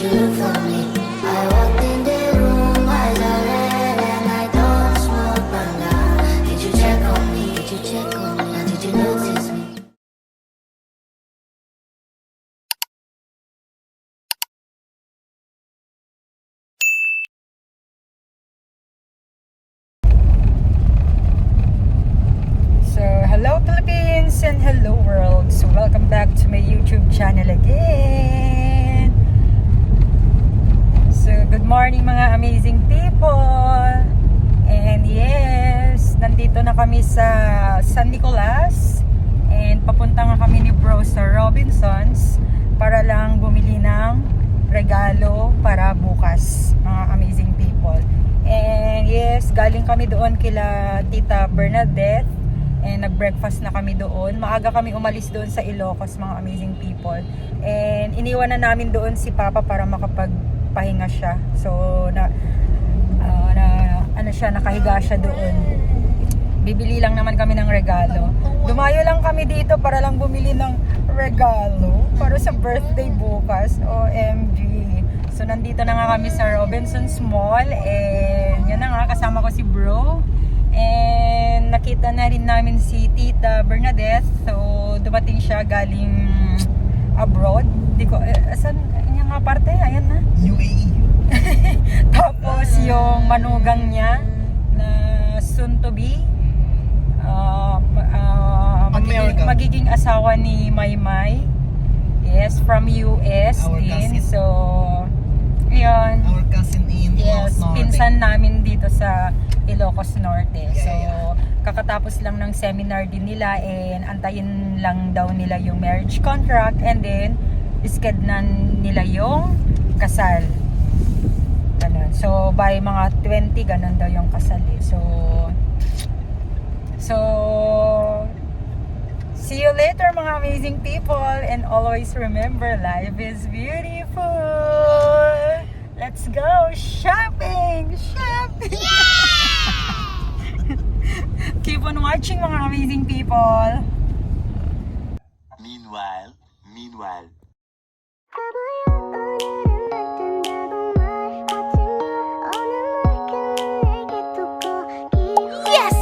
you look for me? I walked in the room, eyes are red, and I don't smoke, but now did you check on me? Did you check on me? Now did you notice me? So, hello Philippines and hello world. So, welcome back to my YouTube channel again. So, good morning mga amazing people. And yes, nandito na kami sa San Nicolas. And papunta nga kami ni bro sa Robinsons para lang bumili ng regalo para bukas, mga amazing people. And yes, galing kami doon kila Tita Bernadette. And nag-breakfast na kami doon. Maaga kami umalis doon sa Ilocos, mga amazing people. And iniwan na namin doon si Papa para makapagpahinga siya. So, nakahiga siya doon. Bibili lang naman kami ng regalo. Dumayo lang kami dito para lang bumili ng regalo para sa birthday bukas. OMG. So, nandito na nga kami sa Robinsons Mall. And yan na nga, kasama ko si bro. And nakita na rin namin si Tita Bernadette. So, dumating siya galing abroad. Di ko, asan yung nga parte? Ayan na. UAE. Tapos yung manugang niya na soon to be magiging asawa ni Maymay. Yes, from US Our din. cousin. So, yun. Our cousin in Yes, Ilocos Norte. pinsan namin dito sa Ilocos Norte. So, Yeah. kakatapos lang ng seminar din nila and antayin lang daw nila yung marriage contract and then isked na nila yung kasal. Ganun. So, by mga 20, ganun daw yung kasal eh. So, see you later mga amazing people and always remember life is beautiful. Let's go shopping! Shopping! Keep on watching mga amazing people. Meanwhile. Yes!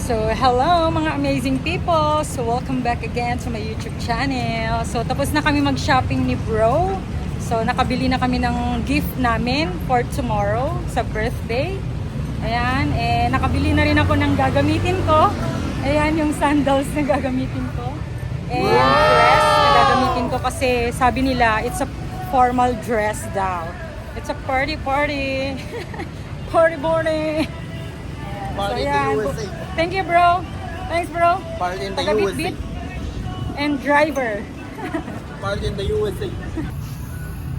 So, hello mga amazing people. So, welcome back again to my YouTube channel. So, tapos na kami mag-shopping ni bro. So, nakabili na kami ng gift namin for tomorrow sa birthday. Ayan. Eh, nakabili na rin ako ng gagamitin ko. Ayan, yung sandals na gagamitin ko. And dress na gagamitin ko kasi sabi nila, it's a formal dress daw. It's a party. Party. Party in the ayan. USA. Thank you, bro. Thanks, bro. Party in the Taga-bit-bit USA. and driver. Party in the USA.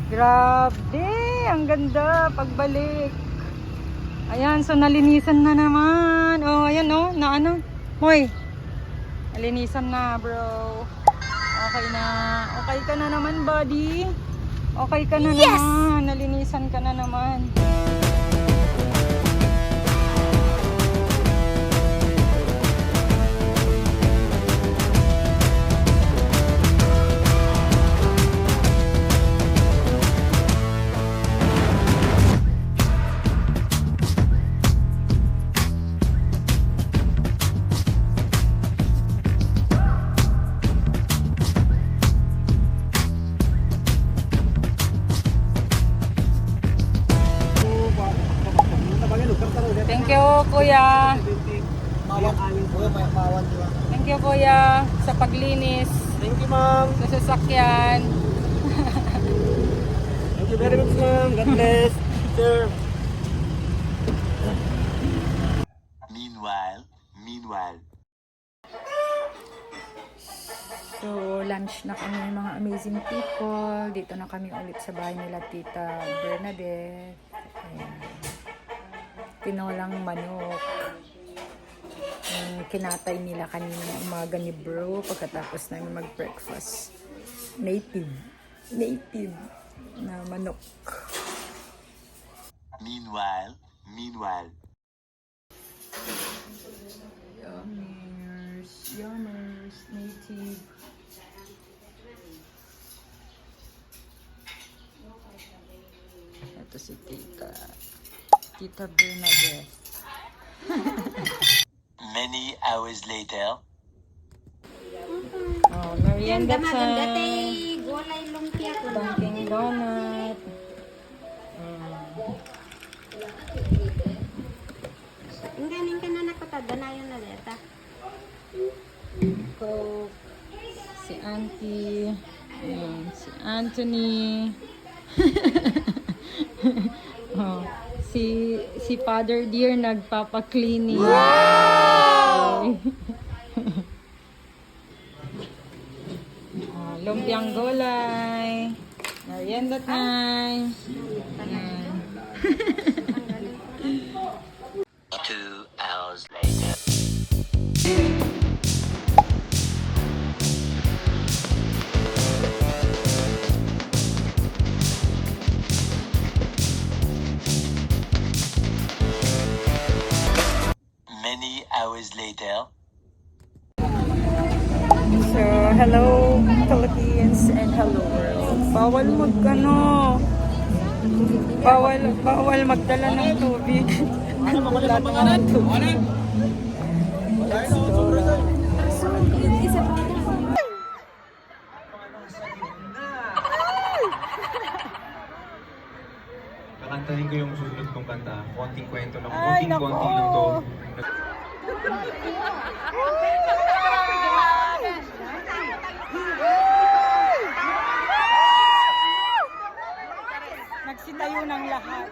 Grabe, ang ganda pagbalik. Ayan, so nalinisan na naman. Oh, ayan oh, na ano. Hoy. Nalinisan na, bro. Okay na. Okay ka na naman, buddy. Okay ka na naman. Nalinisan ka na naman. Thank you, kuya. Thank you, kuya, sa paglinis Thank you, ma'am. sa sasakyan. Thank you very much, ma'am. God bless. Sir. Meanwhile. So, lunch na kami mga amazing people. Dito na kami ulit sa bahay nila Tita Bernadette. Ayan. Tinolang manok. Kinatay nila kaninang umaga ni bro pagkatapos namin mag-breakfast. native na manok. Meanwhile, Yummers, native. Ito si Tita Bernadette. many hours later. Oh, merienda Maganda time. tay, gulay lumpia ko na. Dunkin' Donut. Ang galing ka na nakutada na yun na deta. Coke. Si Auntie. Ayan, si Anthony. Oh, si Father Dear nagpapa-cleaning. Wow! Oh, lumpiang gulay. Merienda time. Ayan. 2 hours later. Many hours later. So, hello Philippines and hello world. Bawal bawal magdala ng tubig. Wala ng tubig. Let's go. Kakantahin ko yung susunod kong kanta. Konting kwento lang. Ay, Konting-konti nako. lang to. Nagsitayo ng lahat.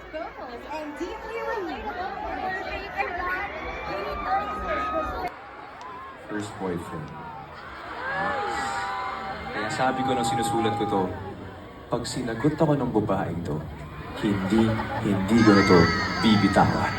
First boyfriend. Kaya sabi ko nung sinusulat ko to, pag sinagot ako ng babaeng to, hindi ko na to bibitawan.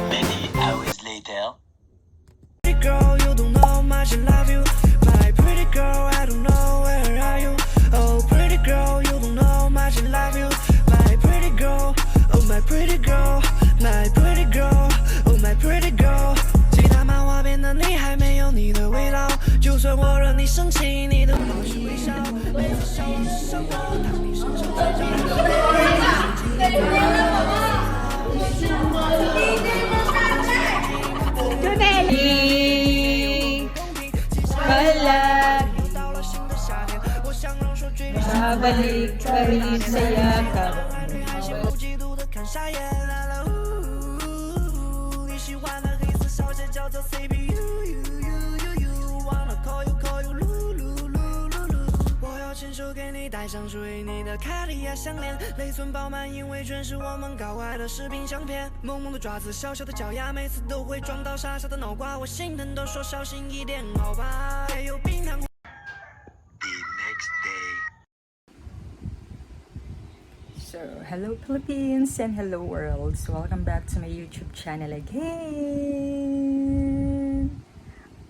Many hours later. Pretty girl, you don't know much I love you. My pretty girl, I don't know where are you. Oh, pretty girl, you don't know much I love you. My pretty girl, oh my pretty girl, my pretty girl, oh my pretty girl。其他漫画变得你还没有你的味道，就算我惹你生气，你都保持微笑。每次笑容是生活，当你伸手追找。Balag, 到了新的夏天，我想让说句 babalik pa rin sa yakap. 还羡慕嫉妒的看傻眼啦啦呜！你喜欢的黑色小鞋叫做 CPU，忘了 call you 噜噜噜噜噜。我要亲手给你戴上属于你的卡地亚项链，内存饱满，因为全是我们搞坏的视频相片。萌萌的爪子，小小的脚丫，每次都会撞到傻傻的脑瓜，我心疼都说小心一点，好吧？还有冰糖。 The next day. So, hello Philippines and hello world. So, welcome back to my YouTube channel again.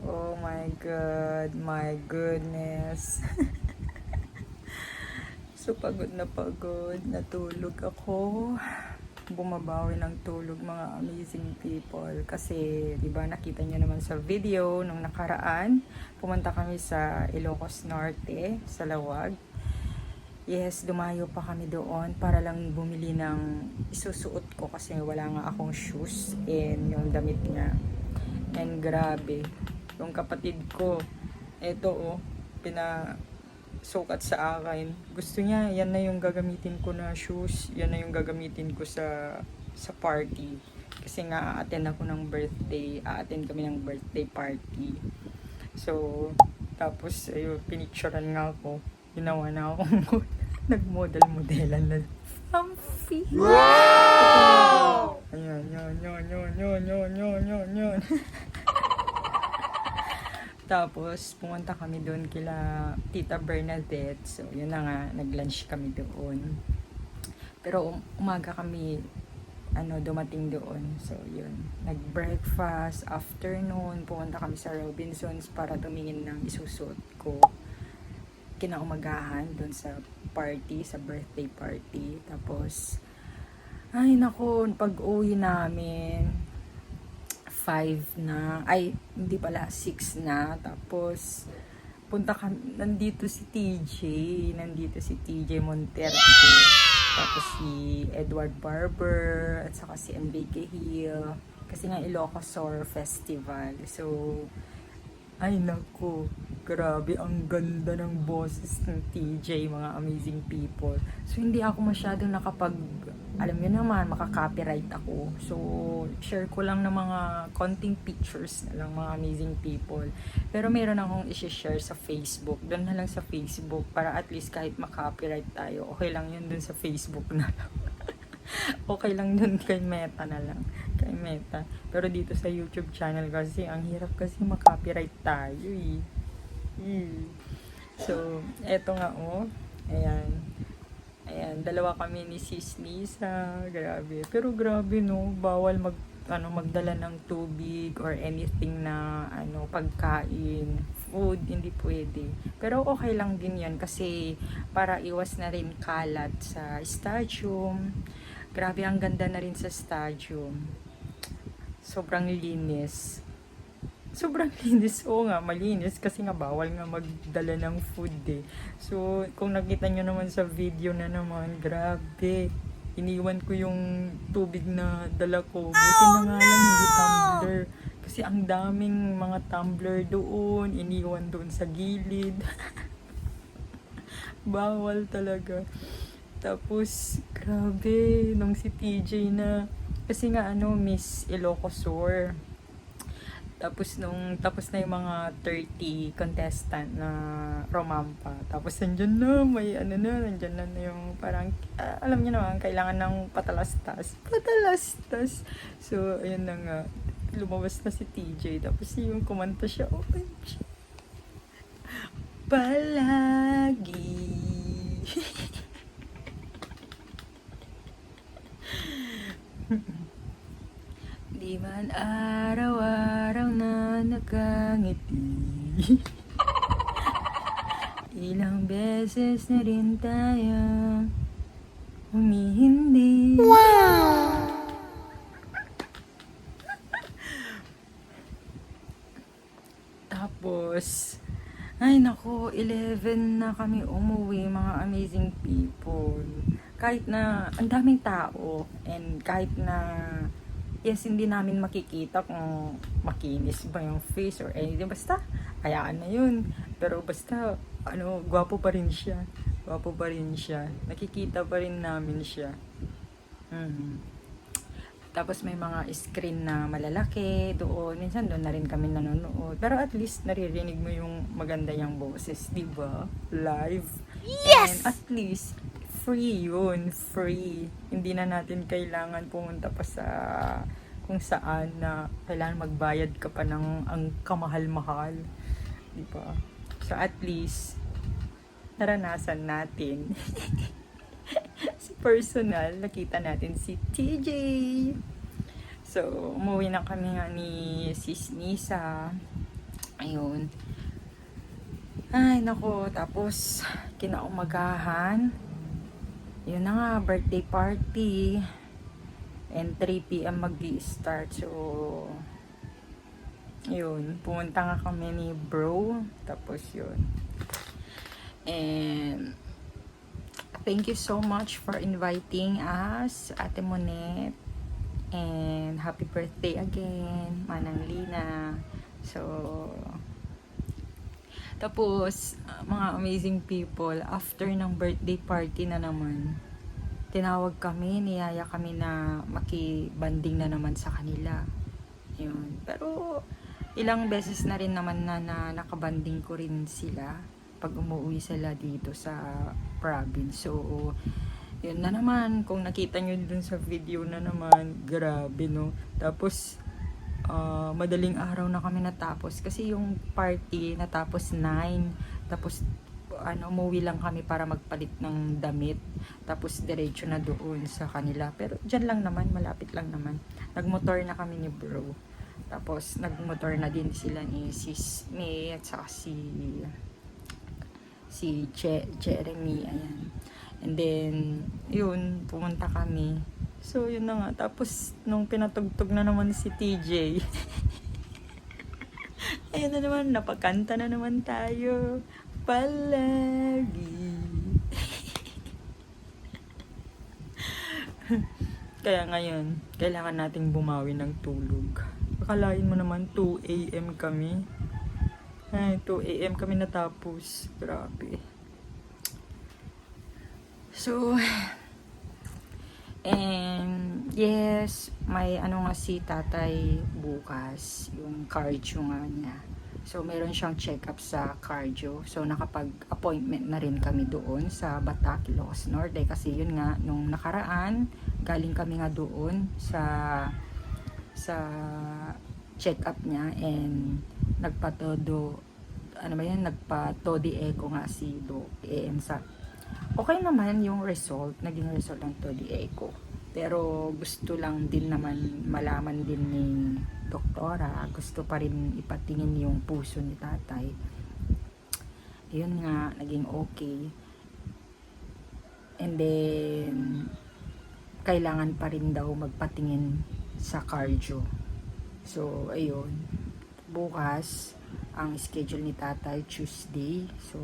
Oh my god, my goodness. So, pagod na pagod. Natulog ako. Bumabawi ng tulog mga amazing people. Kasi, di ba nakita nyo naman sa video nung nakaraan, pumunta kami sa Ilocos Norte, sa Lawag. Yes, dumayo pa kami doon para lang bumili ng isusuot ko kasi wala nga akong shoes and yung damit niya. And grabe, yung kapatid ko, eto sukat sa akin. Gusto niya, yan na yung gagamitin ko na shoes, yan na yung gagamitin ko sa party. Kasi nga, aattend ako ng birthday, aattend kami ng birthday party. So, tapos, ayun, pinicturean nga ako. Ginawa na ako, nag-model-modelan na. Comfy! Wow! Ayun, yun. Tapos, pumunta kami doon kila Tita Bernadette. So, yun na nga, nag-lunch kami doon. Pero umaga kami, dumating doon. So, yun. Nag-breakfast, afternoon, pumunta kami sa Robinsons para tumingin ng isusot ko. Kinaumagahan doon sa party, sa birthday party. Tapos, ay nako, pag-uwi namin, 5 na, ay, hindi pala, 6 na. Tapos, nandito si TJ Monterde. Tapos si Edward Barber, at saka si MBK Hill. Kasi nga Ilocosur Festival. So, ay nako, grabe, ang ganda ng boses ng TJ, mga amazing people. So, hindi ako masyadong alam nyo naman, makaka-copyright ako. So, share ko lang ng mga konting pictures na lang, mga amazing people. Pero meron akong i-share sa Facebook. Doon na lang sa Facebook, para at least kahit makopyright tayo, okay lang yun doon sa Facebook na lang. Okay lang dun kay Meta na lang. Kay Meta. Pero dito sa YouTube channel kasi, ang hirap kasi makopyright tayo eh. So, eto nga Ayan. Ayan, dalawa kami ni Sis Nisa. Grabe. Pero grabe no, bawal magdala ng tubig or anything na pagkain, food, hindi pwede. Pero okay lang din 'yan kasi para iwas na rin kalat sa stadium. Grabe, ang ganda na rin sa stadium. Sobrang linis. Oo nga, malinis kasi nga bawal nga magdala ng food eh. So, kung nakita nyo naman sa video na naman, grabe. Iniwan ko yung tubig na dala ko. Buti na nga lang hindi tumbler. Kasi ang daming mga tumbler doon, iniwan doon sa gilid. Bawal talaga. Tapos, grabe, nung si TJ na, kasi nga Miss Ilocosur. Tapos tapos na yung mga 30 contestant na romampa. Tapos nandyan na yung parang, alam niyo naman, kailangan ng patalastas. So, ayun na nga, lumabas na si TJ. Tapos yung kumanta siya, OMG. Palagi. Di man araw-araw na nakangiti. Ilang beses na rin tayo humihindi. Wow! Tapos, ay nako, 11 na kami umuwi, mga amazing people. Kahit na ang daming tao, and kahit na yes, hindi namin makikita kung makinis ba yung face or anything. Basta, hayaan na yun. Pero basta, gwapo pa rin siya. Nakikita pa rin namin siya. Tapos may mga screen na malalaki doon. Minsan doon na rin kami nanonood. Pero at least naririnig mo yung maganda yung boses, diba? Live. Yes! And at least, free yun. Free. Hindi na natin kailangan pumunta pa sa kung saan na kailangan magbayad ka pa ng ang kamahal-mahal. Diba? So at least, naranasan natin. Si personal, nakita natin si TJ. So, umuwi na kami nga ni Sis Nisa. Ayun. Ay, nako. Tapos, kinaumagahan. Yun na nga, birthday party. And 3 p.m. mag-i-start. So, yun. Pumunta nga kami ni bro. Tapos, yun. And, thank you so much for inviting us, Ate Monet. And happy birthday again, Manang Lina. So, Tapos, mga amazing people, after ng birthday party na naman, tinawag kami, niyaya kami na makibanding na naman sa kanila. Yun. Pero, ilang beses na rin naman na nakabanding ko rin sila pag umuwi sila dito sa province. So, yun na naman. Kung nakita nyo dun sa video na naman, grabe no. Tapos, madaling araw na kami natapos. Kasi yung party natapos 9. Tapos, umuwi lang kami para magpalit ng damit. Tapos, diretso na doon sa kanila. Pero, dyan lang naman, malapit lang naman. Nagmotor na kami ni bro. Tapos, nagmotor na din sila ni Sis May at saka si Jeremy, ayan. And then, yun, pumunta kami. So, yun na nga. Tapos, nung pinatugtog na naman si TJ, ayun na naman, napakanta na naman tayo. Palagi. Kaya ngayon, kailangan nating bumawi ng tulog. Akalain mo naman, 2 AM kami. Ay, 2 AM kami natapos. Grabe. So, and yes, may ano nga si tatay bukas, yung cardio nga niya. So, meron siyang check-up sa cardio. So, nakapag-appointment na rin kami doon sa Batak, Ilocos Norte. Kasi yun nga, nung nakaraan, galing kami nga doon sa check-up niya and nagpa-todo echo nga si Doc sa okay naman yung naging result ng todo echo, pero gusto lang din naman malaman din ni doktora, gusto pa rin ipatingin yung puso ni tatay. Yun nga, naging okay, and then kailangan pa rin daw magpatingin sa cardio. So, ayun. Bukas, ang schedule ni tatay, Tuesday. So,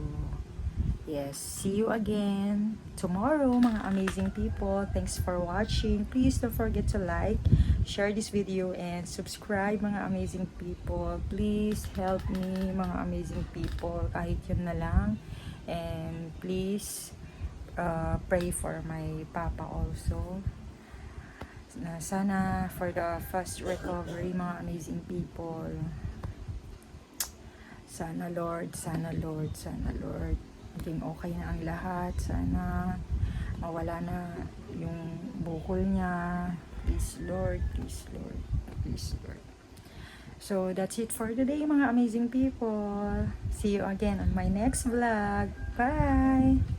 yes. See you again tomorrow, mga amazing people. Thanks for watching. Please don't forget to like, share this video, and subscribe, mga amazing people. Please help me, mga amazing people. Kahit yun na lang. And please, pray for my papa also. Sana for the fast recovery, mga amazing people. Sana Lord, maging okay na ang lahat. Sana mawala na yung bukol niya. Please Lord. So that's it for today, mga amazing people. See you again on my next vlog. Bye!